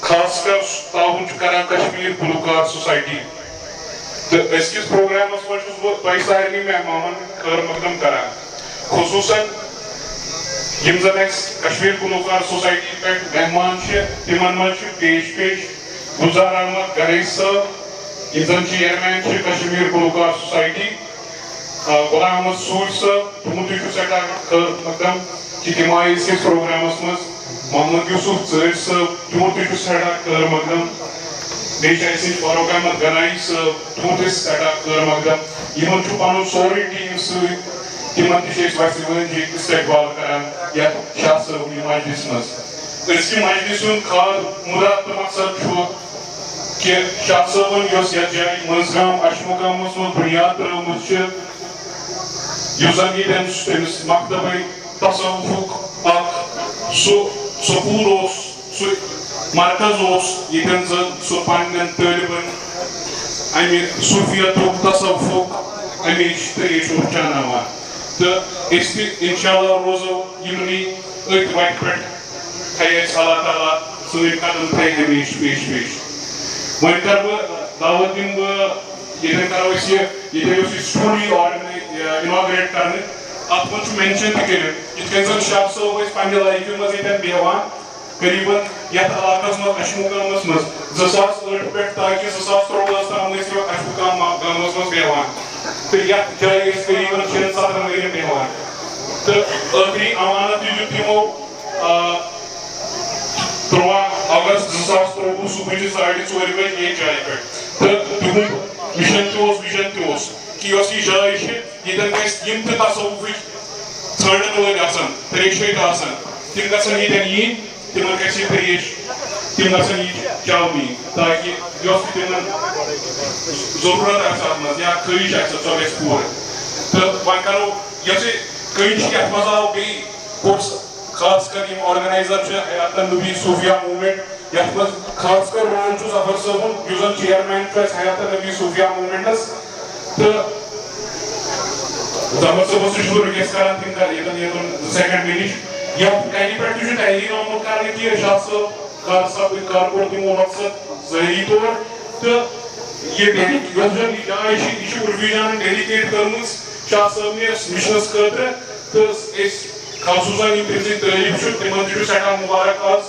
خاص کر تعاون کران کشمیر گلوکار سوسائٹی تو أزکِس پروگرامس منٛز چھُس بہٕ تۄہہِ سارنٕے مہمانن خٲر مقدم کران خصوٗصن یِم زن اَسہِ کشمیر گلوکار سوسائٹی پٮ۪ٹھ مہمان چھِ تِمن منٛز چھِ پیش گلزار احمد گرے صٲب یِم زن چیئرمین چھِ کشمیر گلوکار سوسائٹی غلام احمد سوٗرۍ صٲب تِمن تہِ چھُ سٮ۪ٹھاہ خٲر مقدم کہِ تِم آیہِ أزکِس پروگرامس منٛز محمد یوسف ژٲرۍ صٲب تِمن تہِ چھُ سٮ۪ٹھاہ خٲر مقدم بیٚیہِ چھِ اَسہِ فاروق احمد گنایی صٲب تِمن تہِ سٮ۪ٹھاہ خٲر مقدم یِمن چھُ پنُن سورُے ٹیٖم سۭتۍ تِمن تہِ چھِ أسۍ وَسہِ وٲنٛجہِ استقبال کران یتھ شاہ صٲبنہِ مجلس منٛز أزکہِ مجلس ہُنٛد خاص مُدا تہٕ مقصد چھُ کہ شاہ صٲبن یۄس یتھ جایہِ منزگام عشمقامس منٛز بُنیاد ترٲومٕژ چھِ یُس زن ییٚتٮ۪ن تٔمِس مکتبے تصوفُک اکھ سُہ سکوٗل اوس سُہ مرکز اوس ییٚتٮ۪ن زن سُہ پننٮ۪ن طٲلبن امہِ صوفیتُک تصوفُک امِچ تریش اوس چاناوان تہٕ أسۍ تہِ انشاءاللہ روزو یِمنٕے أتھۍ وتہِ پٮ۪ٹھ تھایہِ اَسہِ اللہ تعالیٰ سٲنۍ قدم تھایہِ ہمیشہِ پیش وۄنۍ کر بہٕ دعوت دِمہٕ بہٕ ییٚتٮ۪ن کرو أسۍ ییٚتٮ۪ن اوس یہِ سٹوڈی اِناگریٹ کرنہٕ اتھ منٛز چھُ مینشن تہِ کٔرِتھ یِتھ کٔنۍ زن شاہ صٲب ٲسۍ پننہِ لایفہِ منٛز ییٚتٮ۪ن بیٚہوان قریٖبن یتھ علاقس منٛز عشمقامس منٛز 2008 پٮ۪ٹھ تاکہِ 2013 تام ٲسۍ یِم عشمقام گامس منٛز بیٚہوان تہٕ یتھ جایہِ ٲسۍ قریٖبن 6-7 ؤرین بیٚہوان تہٕ ٲخری امانت تہِ دیُت تِمو 3 اگست 2013 صبحٕچہِ 4:30 بجہِ ییٚتہِ جایہِ پٮ۪ٹھ تہٕ تِہُنٛد مِشن تہِ اوس وِجن تہِ اوس کہِ یۄس یہِ جاے چھِ ییٚتٮ۪ن گژھِ یِم تہِ تصوفٕکۍ ژھانٛڈن وٲلۍ آسن تریشٲٹۍ آسن تِم گژھن ییٚتٮ۪ن یِنۍ تِمن گژھِ یہِ تریش تِم گژھن یہِ چاونہِ تاکہِ یۄس تہِ تِمن ضروٗرت آسہِ اتھ منٛز یا خٲہِش آسہِ سۄ گژھِ پوٗرٕ تہٕ وۄنۍ کرو یۄس یہِ کٔنۍ چھِ یتھ منٛز آو بیٚیہِ کورس خاص کر یِم آرگنایزر چھِ حیاتن النبی صوفیہ موومنٹ یتھ منٛز خاص کر رول چھُ ظفر صٲبُن یُس زن چیئرمین چھُ اَسہِ حیاتن النبی صوفیہ موومنٹس تہٕ ظفر صٲبس تہِ چھُس بہٕ رِکویسٹ کران تِم ییٚتٮ۪ن ییٚتُن 2 سیکنڈ مےٚ نِش یتھ کَنہِ پٮ۪ٹھ تہِ چھُ تحریٖر آمُت کرنہٕ کہِ شاہ صٲب کر کوٚر تِمو مقصد ظٲہری طور تہٕ یہِ یۄس زن یہِ جاے چھِ یہِ چھِ عرفی جانن ڈیڈِکیٹ کٔرمٕژ شاہ صٲبنِس مِشنس خٲطرٕ تہٕ أسۍ خصوٗصن یِم تٔمۍ سٕنٛدۍ طٲلب چھِ تِمن تہِ چھُ سٮ۪ٹھاہ مُبارک آز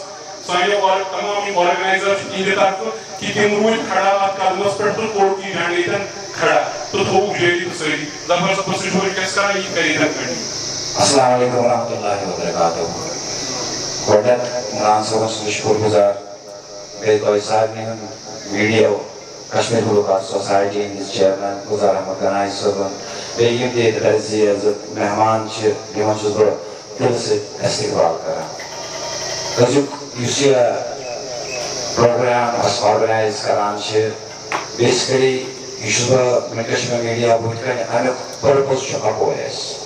سانیو تمام یِم آرگنایزر چھِ تِہنٛدِ طرفہٕ کہِ تِم روٗدۍ کھڑا اتھ قدمس پٮ۪ٹھ تہٕ کوٚرُکھ یہِ جنڈٕ ییٚتٮ۪ن کھڑا تہٕ تھووُکھ جٲری تہٕ سٲری ظفر صٲبس تہِ چھُ رِکویسٹ کران یہِ کرِ یِتھے کٔنۍ السلام علیکم ورحمۃ اللہ وبرکاتہ گۄڈٕنٮ۪تھ عمران صٲبَس چھُس شُکُر گُزار بیٚیہِ تۄہہِ سارنٕے ہُنٛد میٖڈیا کشمیر گلوکار سوسایٹی ہٕنٛدِس چیئرمین گُلزار احمد گنایی صٲبن بیٚیہِ یِم تہِ ییٚتہِ عزیٖز عزت مہمان چھِ یِمن چھُس بہٕ دِلہٕ سۭتۍ استقبال کران أزیُک یُس یہِ پروگرام أسۍ آرگنایز کران چھِ بیسِکلی یہِ چھُس بہٕ وٕنکٮ۪س چھُ مےٚ میٖڈیا بٕتھِ کَنہِ امیُک پٔرپز چھُ اَکوے اَسہِ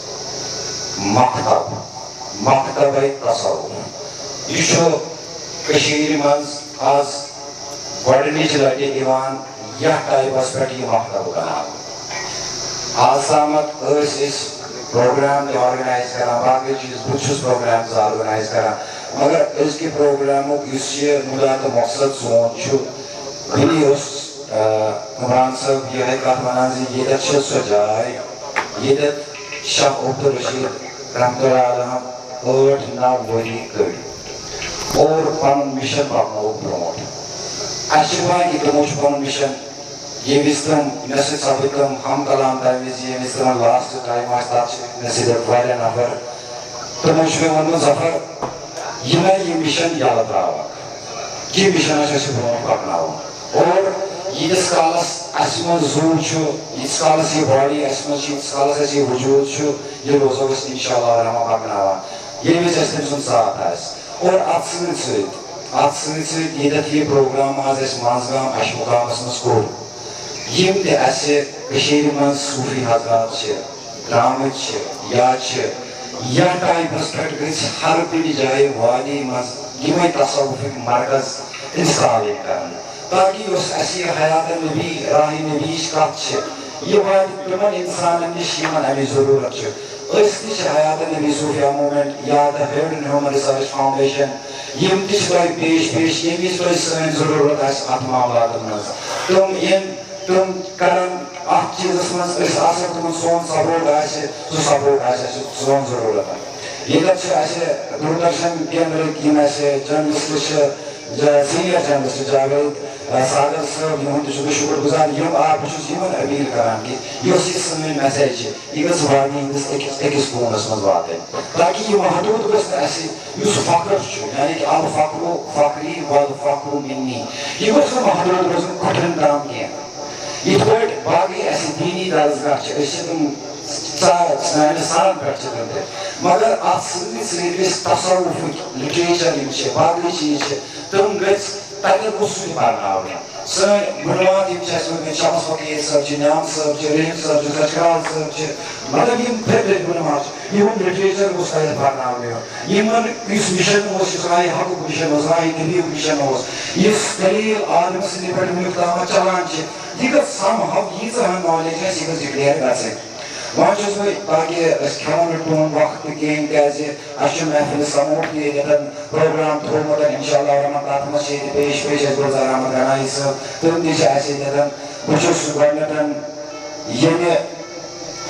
مکتبے تصوف یہ کشیر منز آز گۄڈنِچ لٹہِ یِوان یتھ ٹایپس پٮ۪ٹھ یہِ مکتب بناونہٕ آز تامتھ ٲسۍ أسۍ پروگرام تہِ آرگنایز کران باقٕے چیٖز بہٕ تہِ چھُس پروگرام آرگنایز کران مگر أزکہِ پروگرامُک یُس یہِ مُدا تہٕ مقصد سون چھُ وٕنی اوس عمران صٲب یِہے کتھ ونان زِ ییٚتٮ۪تھ چھِ سۄ جاے ییٚتٮ۪تھ شاہ عبدالرشید رحمتہ اللہ علیہ 8-9 ؤری کٔڑۍ اور پنُن مِشن پکنووُکھ برونٛٹھ اَسہِ چھُ وۄنۍ یہِ تِمو چھُ پنُن مِشن ییٚمہِ وِزِ تِم مےٚ سۭتۍ سپٕدۍ تِم ہم کلام تَمہِ وِزِ ییٚمہِ وِزِ تِمن لاسٹ ٹایم آسہِ تتھ چھِ مےٚ سۭتۍ واریاہ نفر تِمو چھُ مےٚ ووٚنمُت ظفر یِمے یہِ مِشن یلہٕ ترٛاوکھ یہِ مِشن چھُ اَسہِ برونٛٹھ پکناوُن اور ییٖتِس کالس اَسہِ منٛز زوٗ چھُ ییٖتِس کالس یہِ باڈی اَسہِ منٛز چھِ ییٖتِس کالس اَسہِ یہِ وجوٗد چھُ یہِ روزو أسۍ انشاءاللہ رحمان پکناوان ییٚمہِ وِزِ اَسہِ تٔمۍ سُنٛد ساتھ آسہِ اور اتھ سۭتۍ سۭتۍ ییٚتٮ۪تھ یہِ پروگرام آز اَسہِ منزگام عشمقامس منٛز کوٚر یِم تہِ اَسہِ کٔشیٖرِ منٛز صوٗفی حضرات چھِ درٛامٕتۍ چھِ یا چھِ یتھ ٹایپس پٮ۪ٹھ گژھِ ہر کُنہِ جایہِ وادی منٛز یِمے تصوفٕکۍ مرکز انسٹال یِن کرنہٕ تاکہِ یۄس اَسہِ یہِ حیاتن نبی راہِ نبیِچ کتھ چھِ یہِ واتہِ تِمن انسانن نِش یِمن امِچ ضروٗرت چھِ أسۍ تہِ چھِ حیاتن نبی صوفیہ موومنٹ یا the human research foundation M تہ چھ تۄہہِ پیش ییٚمہِ وِزِ تۄہہِ سٲنۍ ضروٗرت آسہِ اتھ معاملاتن منٛز تِم کرن اتھ چیٖزس منٛز أسۍ آسو تِمن سون سپورٹ آسہِ سُہ سپورٹ آسہِ اَسہِ سون ضروٗرت ییٚتٮ۪تھ چھِ اَسہِ دوٗردرشن کیندرٕکۍ یِم اَسہِ جرنلسٹ چھِ سیٖنیر جرنلسٹ جاوید ساگر صٲب یِہُنٛد تہِ چھُس بہٕ شُکر گُزار یِم بہٕ چھُس یِمن اپیٖل کران کہِ یۄس یہِ سٲنۍ میسیج چھِ یہِ گٔژھ وارنی ہٕنٛدِس أکِس کوٗنس منٛز واتٕنۍ تاکہِ یہِ محدوٗد گٔژھ نہٕ اَسہِ یُس فخر چھُ یعنی کہِ الفخرو فخری والفخرو منی یہِ گوٚژھ نہٕ محدوٗد روزُن کھۄٹھٮ۪ن تام کینٛہہ یِتھ پٲٹھۍ باقٕے اَسہِ دیٖنی درسگاہ چھِ أسۍ چھِ تِم سانہِ سان پٮ۪ٹھ چھِ تِم تہِ مگر اَتھ سۭتۍ سۭتۍ گژھِ تصوفٕکۍ لِٹریچر یِم چھِ باقٕے چیٖز چھِ تِم گژھِ تَتٮ۪تھ گوٚژھ سُہ تہِ پرناونہٕ سٲنۍ بُنیاد یِم چھِ اَسہِ وٕنکٮ۪ن شمس فقیر صٲب چھِ نعام صٲب چھِ رحیم صٲب چھِ زچرال صٲب چھِ مطلب یِم فیورِٹ بُنیاد چھِ یِہُنٛد لِٹریچر گوٚژھ تَتٮ۪تھ پرناونہٕ یِمن یُس مِشن اوس یُس راے حقُک مِشن اوس راے نبیُک مِشن اوس یُس دلیٖل عالم سٕنٛدِ پٮ۪ٹھ وٕنیُک تامتھ چلان چھِ یہِ گٔژھ سم ہو ییٖژاہ نالیج آسہِ یہِ گٔژھ ڈِکلیئر گژھٕنۍ وۄنۍ چھُس بہٕ تاکہِ أسۍ کھٮ۪مو نہٕ تُہُنٛد وقت تہِ کِہیٖنۍ کیٛازِ اَسہِ چھُ محفِلہِ سموٗح تہِ ییٚتٮ۪ن پروگرام تھوٚومُت اِنشاء اللہ رحمان تَتھ منٛز چھِ ییٚتہِ پیش اَسہِ گُلزار احمد غنایی صٲب تِم تہِ چھِ اَسہِ ییٚتٮ۪ن بہٕ چھُس گۄڈٕنٮ۪تھ ییٚمہِ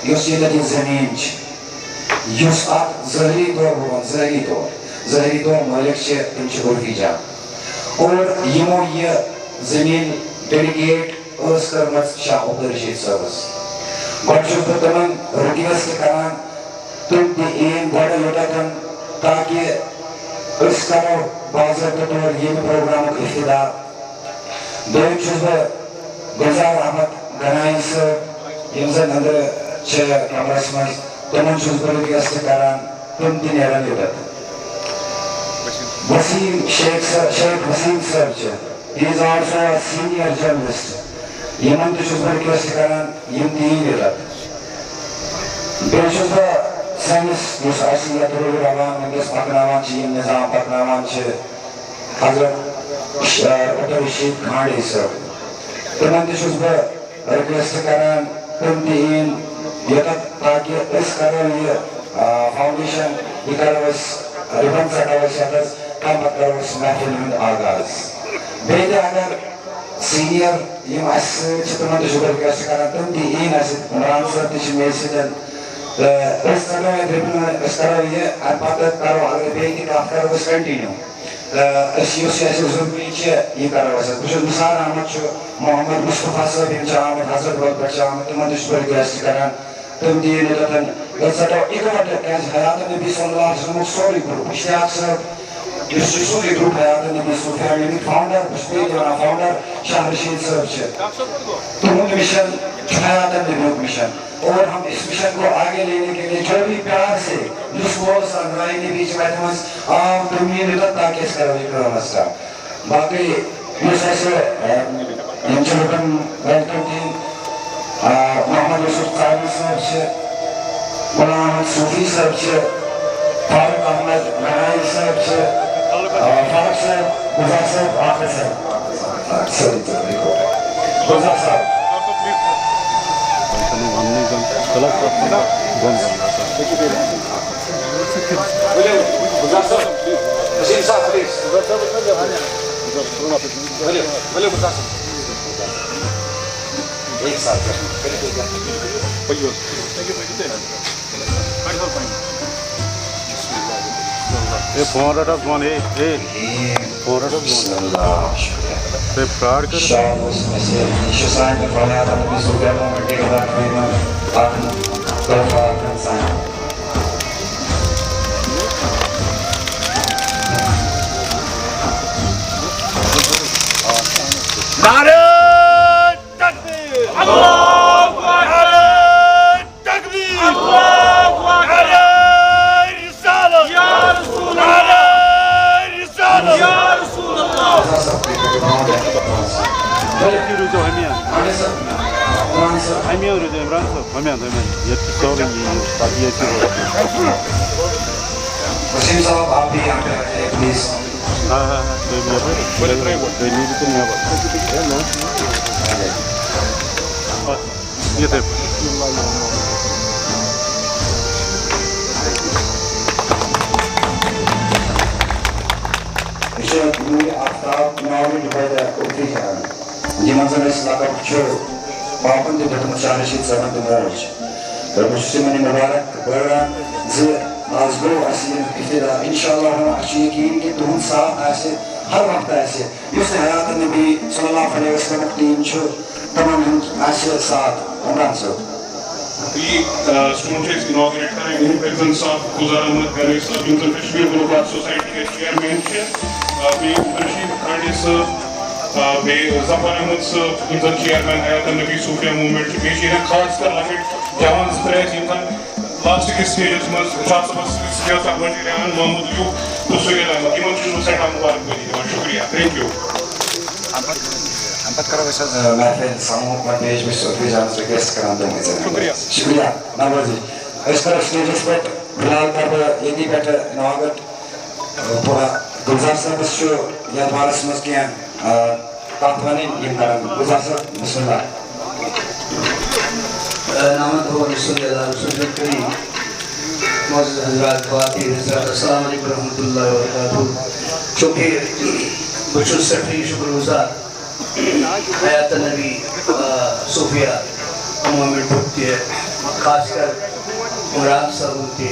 یۄس ییٚتٮ۪تھ یہِ زٔمیٖن چھِ یُس اکھ ظٲہری طور بہٕ وَنہٕ ظٲہری طور مٲلِک چھِ تِم چھِ عرفی جان اور یِمو یہِ زٔمیٖن ڈیڈِکیٹ ٲس کٔرمٕژ شاہ عبدالرشید صٲبس گۄڈٕ چھُس بہٕ تِمن رِکویسٹ کران تِم تہِ یِن گۄڈٕ یوٚتتھن تاکہِ أسۍ کرو باضٲبطہٕ طور ییٚمہِ پروگرامُک افتتاح دوٚیِم چھُس بہٕ گُلزار احمد غنایی صٲب یِم زن أنٛدرٕ چھِ کمرس منٛز تِمن چھُس بہٕ رِکویسٹ کران تِم تہِ نیرن یوٚتتھ وسیٖم شیخ وسیٖم صٲب چھِ he is also a senior journalist یِمن تہِ چھُس بہٕ رِکویسٹ کران یِم تہِ یِن یوٚتتھ بیٚیہِ چھُس بہٕ سٲنِس یُس اَسہِ یتھ روٗل رَوان وٕنکٮ۪س پکناوان چھِ یِم نظام پکناوان چھِ حضرت عبدالرشید کھانڈے صٲب تِمن تہِ چھُس بہٕ رِکویسٹ کران تِم تہِ یِن یوٚتتھ تاکہِ أسۍ کرو یہِ فاؤنڈیشن یہِ کرو أسۍ رِبن ژٹو أسۍ یتھس تَمہِ پتہٕ کرو أسۍ محفِل ہُنٛد آغاز بیٚیہِ تہِ اگر سیٖنیر یِم اَسہِ سۭتۍ چھِ تِمن تہِ چھُس بہٕ رِکویسٹ کران تِم تہِ یِن اَسہِ عمران صٲب تہِ چھِ مےٚ سۭتۍ تہٕ أسۍ ژٹو اَتہِ رِبن أسۍ کرو یہِ اَمہِ پتہٕ کرو اگر بیٚیہِ تہِ کتھ کرو أسۍ کنٹِنیوٗ تہٕ أسۍ یُس اَسہِ ضروٗری چھِ یہِ کرو أسۍ بہٕ چھُس نثار احمد چھُ محمد مصطفیٰ صٲب یِم چھِ آمٕتۍ حضرت بل پٮ۪ٹھ چھِ آمٕتۍ تِمن تہِ چھُس بہٕ رِکویسٹ کران تِم تہِ یِن یوٚتتھن أسۍ ژٹو اِکوٹہٕ کیٛازِ حیاتن نبی صلی اللہ علیہ وسلمُک سورُے گرُپ اشتیاق صٲب یُس چھُ سورُے گرُپ حیاتن نبی صوفیہ ییٚمیُک فاوُنڈر بہٕ چھُس بیٚیہِ تہِ وَنان فاوُنڈر شاہ رشید صٲب چھِ تُہُنٛد مِشن چھُ حیاتن نبیُک مِشن اور ہم اس مشن کو آگے لینے کے لیے جو بھی پیار سے جس بول سن رائے نبی چ بیٹھے مس آپ تمہیں نہ تاکہ اس کرو یہ کرو مسا باقی یہ ایسے ان چلتن ویلکم ٹیم محمد یوسف صاحب صاحب سے غلام صوفی صاحب سے فاروق احمد غنایی صاحب سے فاروق صاحب گزار صاحب آخر صاحب سوری گزار صاحب وسیم صاحب آپ بھی یہاں پہ آئے پلیز اناگریٹ بائی دا اوفیشن یمن زن اس لقب چھو باپن تہ دیتمت شاہ رشید صاحبن تہ موج تو بہ چھس یمن مبارک بڑھان ز آز گو اس ابتدا انشاءاللہ اچھ یقین کہ تہند ساتھ آسہ ہر وقت آسہ یس حیات النبی صلی اللہ علیہ وسلم ٹیم چھو تمام ہند آسہ ساتھ عمران صاحب یہ سون چھ اناگریٹ کریں ایگزن صاحب گزار احمد گرے صاحب یم زن کشمیر گلوکار سوسائٹی کے چیئرمین چھ بیٚیہِ عبدالرشید کھانڈے صاحب بیٚیہِ ظفر احمد صاحب یم زن چیئرمین حیاتن النبی صوفیہ موومنٹ بیٚیہِ چھِ ییٚتٮ۪ن خاص کر لۄکٕٹۍ جوان زٕ ترٛےٚ یم زن لاسٹٕکِس سٹیجس منٛز شاہ صٲبس سۭتۍ سیاست وزیر اعظم محمد یوٗب تہٕ سہیل احمد یمن چھُس بہٕ سٮ۪ٹھاہ مُبارکبٲدی دِوان شُکریہ تھینک یوٗ پتہ کرو أسۍ حظ محفل سموٗک وۄنۍ پیش بہٕ چھُس اوفیس جانس رِکویسٹ کران تِمے شُکریہ شُکریہ نوازی أسۍ کرو سٹیجس پٮ۪ٹھ فِلحال کر بہٕ ییٚتی پٮ۪ٹھٕ اناگریٹ تھوڑا گُلزار صٲبس چھُ یتھ بارس منٛز کینٛہہ کتھ وَنٕنۍ یِم کرن گُلزار صٲب بسم اللہ نحمدہ و نصلی علی رسول الکریم معزز حضرات خواتین حضرات السلام علیکم ورحمۃ اللہ وبرکاتہ چونکہ بہٕ چھُس سٮ۪ٹھاہ شُکر گزار حیاتن النبی صوفیہ موومنٹُک تہِ خاص کر عمران صٲبُن تہِ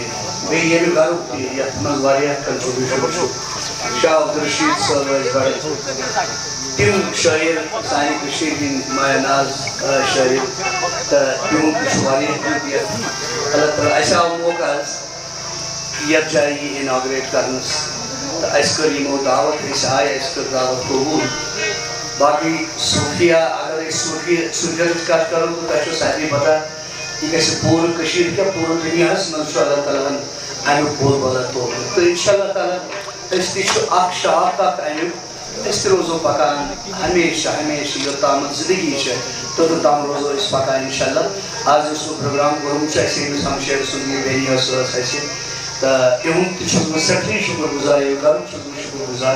بیٚیہِ ییٚمہِ گرُک تہِ یتھ منٛز واریاہ کنٹربیوٗشن چھُ شاہ عبدالرشید صٲب ٲسۍ بڑٕ تِم شٲعر سانہِ کٔشیٖرِ ہٕنٛدۍ مایا ناز شٲعر تہٕ تِمن تہِ چھُ واریاہ خوٗبیت اللہ تعالیٰ اَسہِ آو موقع حظ یتھ جایہِ یہِ اِناگریٹ کرنس تہٕ اَسہِ کٔر یِمو دعوت أسۍ آے اَسہِ کٔر دعوت قبوٗل باقٕے صوفیہ اگر أسۍ صوفیہٕچ کتھ کرو تہٕ تۄہہِ چھو سارنٕے پتہ یہِ گژھِ پوٗرٕ کٔشیٖرِ کیٛاہ پوٗرٕ دُنیاہس منٛز چھُ اللہ تعالیٰ ہن امیُک بوٚڑ بلد تھوٚومُت تہٕ انشاء اللہ تعالیٰ أسۍ تہِ چھِ اکھ شاخ اکھ امیُک أسۍ تہِ روزو پکان ہمیشہ ہمیشہ یوٚتامتھ زندگی چھِ توٚتام روزو أسۍ پکان انشاء اللہ آز یُس وۄنۍ پروگرام کوٚرمُت چھُ اَسہِ أمِس ہمشیر سُنٛد یہِ بیٚنہِ ٲس اَسہِ تہٕ تِہُنٛد تہِ چھُس بہٕ سٮ۪ٹھاہ شُکر گُزار یہِ گرُک چھُس بہٕ شُکر گُزار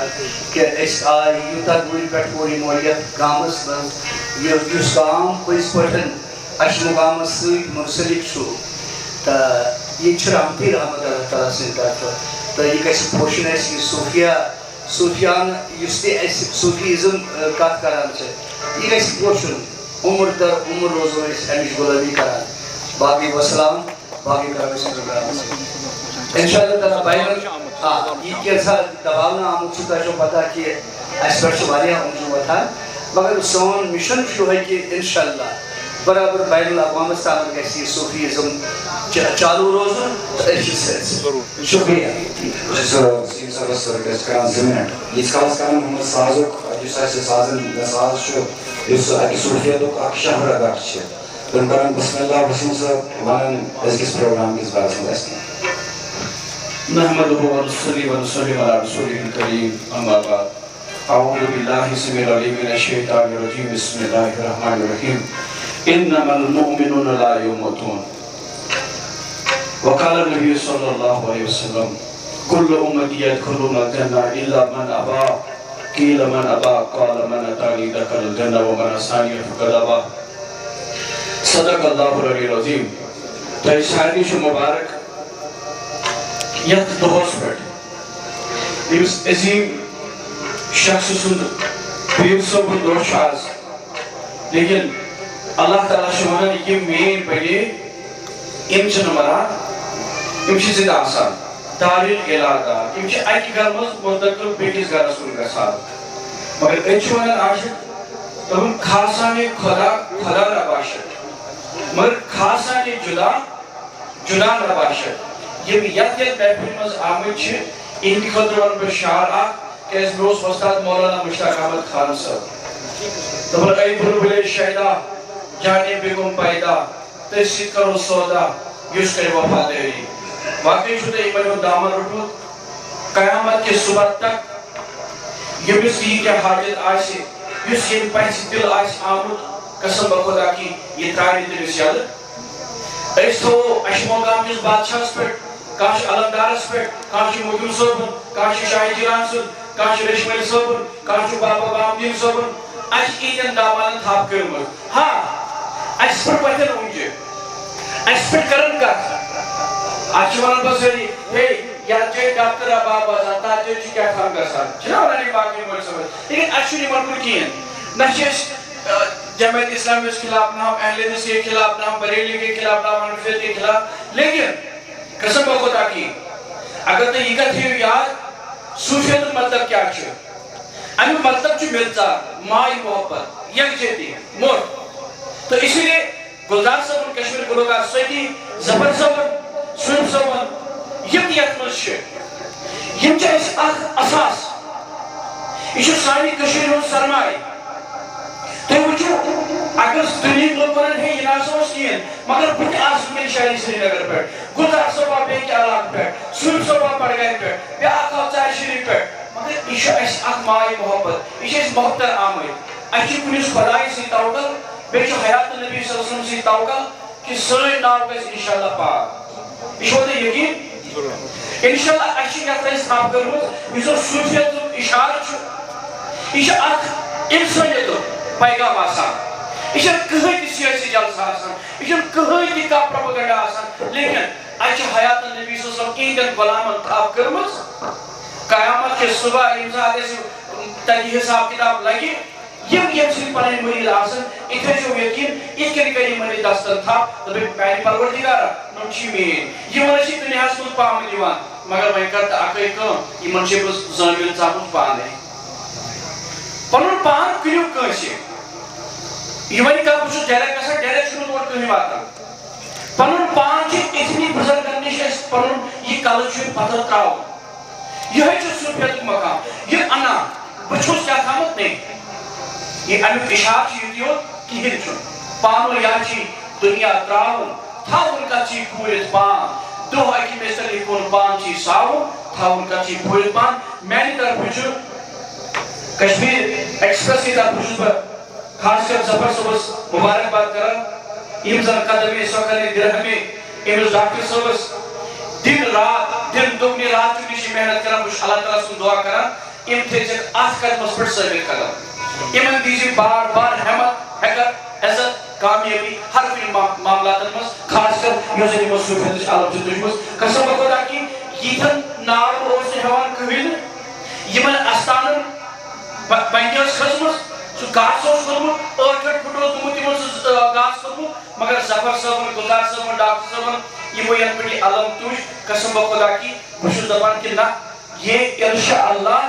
کہِ أسۍ آے یوٗتاہ دوٗرِ پٮ۪ٹھ اور یِمو یتھ گامس منٛز یُس گام پٔزۍ پٲٹھۍ عشمقامس سۭتۍ منسلک چھُ تہٕ ییٚتہِ چھِ رحمتٕے رحمت اللہ تعالیٰ سٕنٛدِ طرفہٕ تہٕ یہِ گژھِ پوشن اَسہِ یہِ صوفیانہٕ یُس تہِ اَسہِ صوفیزم کتھ کران چھِ یہِ گژھِ پوشن عمر در عمر روزو أسۍ اَمِچ غلٲمی کران باقٕے وسلام باقٕے کرو أسۍ پروگرامس انشاء اللہ تعالیٰ بینن یہِ کینٛژھا دباونہٕ آمُت چھُ تۄہہِ چھو پتہ کہِ اَسہِ پٮ۪ٹھ چھِ واریاہ ہُم وۄتھان مگر سون مِشن چھُ یِہوٚے کہِ انشاء اللہ برابر بین الاقوامس تامتھ گژھِ یہِ صوفیزم چالوٗ روزُن تہٕ أسۍ چھِ سۭتۍ شُکریہ بہٕ چھُس سیٖم صٲبس رِکویسٹ کران 2 مِنٹ ییٖتِس کالس کران ہُمہِ سازُک یُس اَسہِ سازن ساز چھُ یُس اَکہِ صوفیتُک اکھ شہرت اکھ چھِ تِم کرن بسم اللہ وسیٖم صٲب ونن أزکِس پروگرام کِس بارس منٛز اَسہِ کینٛہہ نحمدہ و نصلی علی رسولہ الکریم اما بعد اعوذ باللہ السمیع العلیم من الشیطان الرجیم بسم اللہ الرحمن الرحیم انما المؤمنون لا يموتون وقال النبی صلی اللہ علیہ وسلم كل امتی يدخلون الجنہ الا من ابا قیل من ابا قال من اتانی دخل الجنہ ومن عصانی فقد ابا صدق اللہ العلی العظیم تۄہہِ سارنٕے چھُ مُبارک یتھ دۄہس پٮ۪ٹھ ییٚمِس عظیم شخص سُنٛد پیٖر صٲبُن دۄہ چھُ آز لیکن اللہ تعالیٰ چھُ ونان یِم میٲنۍ بنے یِم چھِنہٕ مران یِم چھِ زِندٕ آسان دارِل اِلادار یِم چھِ اکہِ گرٕ منٛز مُنتقل بیٚکِس گرس کُن گژھان مگر أتۍ چھُ ونان عاشق دوٚپُن کھاسانے خدا خدا نہ باشد مگر کھاسانے جدا جدا نہ باشد یِم یتھ محفِلہِ منٛز آمٕتۍ چھِ یِہنٛدِ خٲطرٕ ونہٕ بہٕ شعر اکھ کیٛازِ مےٚ اوس وۄستاد مولانا مشتاق احمد خان صٲب دوٚپُن اے بُلبُلے شیدا جانب گوٚم پیدا تٔتھۍ سۭتۍ کرو سودا یُس کرِ وفادٲری واقعی چھُ تۄہہِ یِمن ہُنٛد دامن روٚٹمُت قیامت کہِ صُبح تک ییٚمِس یہِ کیٛاہ حاجت آسہِ یُس ییٚمہِ پنٛژِ دِل آسہِ آمُت قسم بہ خدا کی یہِ ترٛاوِ تٔمِس یلہٕ أسۍ تھاوو عشمقام کِس بادشاہس پٮ۪ٹھ کانٛہہ چھُ علمدارس پٮ۪ٹھ کانٛہہ چھُ مُجِم صٲبُن کانٛہہ چھُ شاہ جیلان صٲب کانٛہہ چھُ ریشمٲلۍ صٲبُن کانٛہہ چھُ بابا بامدیٖن صٲبُن اَسہِ چھِ ییٖتٮ۪ن دامانن تھپھ کٔرمٕژ ہاں اَسہِ پٮ۪ٹھ وۄتھن اونٛگجہِ اَسہِ پٮ۪ٹھ کرن کتھ اَتھ چھِ ونان پتہٕ سٲری ہے یا جائے ڈاکٹر اباب آزان تا جائے چی کیا تھام گسان چھنا ونانی باقی مولی سمجھ لیکن اچھونی مرکل کین نشیش جمعیت اسلامی اس خلاف نام اہل حدیث کے خلاف نام بریلی کے خلاف نام حنفیت کے خلاف لیکن قسم بخدا کی اگر تو یہ کہتے ہیں یاد صوفیت مطلب کیا چھو امی مطلب چھو ملتا مائی محبت یک جیتی مور تو اسی لئے گلدار صاحب کشمیر گلوکار سویتی زبر صاحب سویم صاحب یم یتمز چھو یم چھو اس اساس یہ چھو سانی کشمیر ہوں سرمائی تو وچھو اگر دنیا لوگ ونن ہے یہ ناسوس کین مگر بک آسم کے شہری سری نگر پر گلدار صاحب بے کے علاق پر سویم صاحب پڑگائن پر بے آقا چاہ شریف پر مگر یہ چھو اس مائی محبت یہ چھو اس محبت آمائی اچھی کنیس خدای سی توقع بے چھو حیات النبی صلی اللہ علیہ وسلم سی توقع کہ سوئے ناو کا انشاءاللہ پاک یہ چھو دے یقین انشاءاللہ اچھی کہتا ہے اس نام کرو یہ چھو صوفیت اشارت چھو یہ چھو اک انسانیت پیغام آسان یہ چھو کہیں کی سیاسی جلسہ آسان یہ چھو کہیں کی کا پروپیگنڈا آسان لیکن اچھی حیات النبی صلی اللہ علیہ وسلم ایندن غلامان تھاپ کرمز قیامت کے صبح امزاد ایسے تلی حساب کتاب لگی یم سے پڑھنے مرید آسن اتھے جو یقین اتھے کئی منی دستر تھا تو بھی پہلی پروردگارا نمچی مین یہ منشی دنیا سے کچھ پاہم دیوان مگر میں کرتا آقای کام یہ منشی بس زنویل صاحب کچھ پاہم دے پنون پاہم کلیو کنشی یہ منی کہا پوچھو ڈیرک کسا ڈیرک شروع دوڑ کنی باتا پنون پاہم کی اتنی بزرگ کرنی ہے پنون یہ کالچوی پتھر تراؤ یہ ہے جو صوفیت مقام یہ انا بچھوس کیا تھامت نہیں یہ انو اشار چی دیو کہن چھو پانو یا چی دنیا تراؤن تھا ان کا چی پوریت پان دو ایکی میں سے لکھون پان چی ساؤن تھا ان کا چی پوریت پان میں نے طرف پوچھو کشمیر ایکسپریس کی طرف پوچھو پر خاص کر زفر صبح مبارک بات کرا امزن قدمی سوکھنے درہمی امز ڈاکٹر صبح دن رات دن دگنی رات چونیشی محنت کرا مجھ اللہ تعالیٰ سن دعا کرا ام تھے جب آس قدم اس پر ثابت قدم امن دیجی بار بار حمد حقت عزت کامیابی ہر کوئی معاملات مز خاص کر یوزنی مصروف ہے عالم سے دشمس قسم خدا کی یتن نار اور سے حوان قبیل یمن استانن پنجس خزمس سو گاس اوس کھوتمت ٲٹھ پھٹو تمو تمو گاس کھوتمت مگر ظفر صٲبن گلزار صٲبن ڈاکٹر صٲبن یمو ین پٹی علم تُج قسم خدا کی بہٕ چھُس دپان کہ نہ یہ انشاءاللہ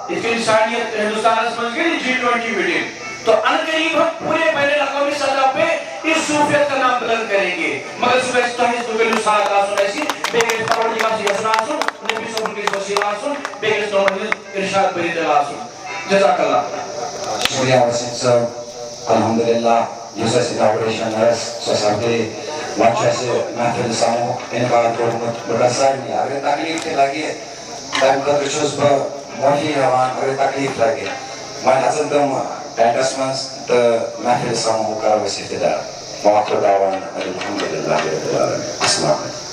اس کے انسانیت ہندوستان اس منز گئی G20 میٹنگ تو ان قریب ہم پورے بین الاقوامی سطح پہ اس صوفیت کا نام بلند کریں گے مگر صبح اس طرح اس دکلی ساتھ آسن ایسی بیگل پاور دیوان سے یسن آسن نبی صبر کے وسیل آسن بیگل نومن ارشاد بری دل آسن جزاک اللہ شکریہ وسیم صاحب الحمدللہ جس ایسی اناگوریشن ہے سوسائٹی واچ ایسے محفل سامو ان کا دورمت بڑھسار نہیں اگر تکلیف کے لگے تایم کا رچوز با موحی حوان اگر تکلیف لگے میں حضرت دم ٹینٹس منز دا محفل سامو کا وسیف دار مواقع دعوان الحمدللہ رب العالمین السلام علیکم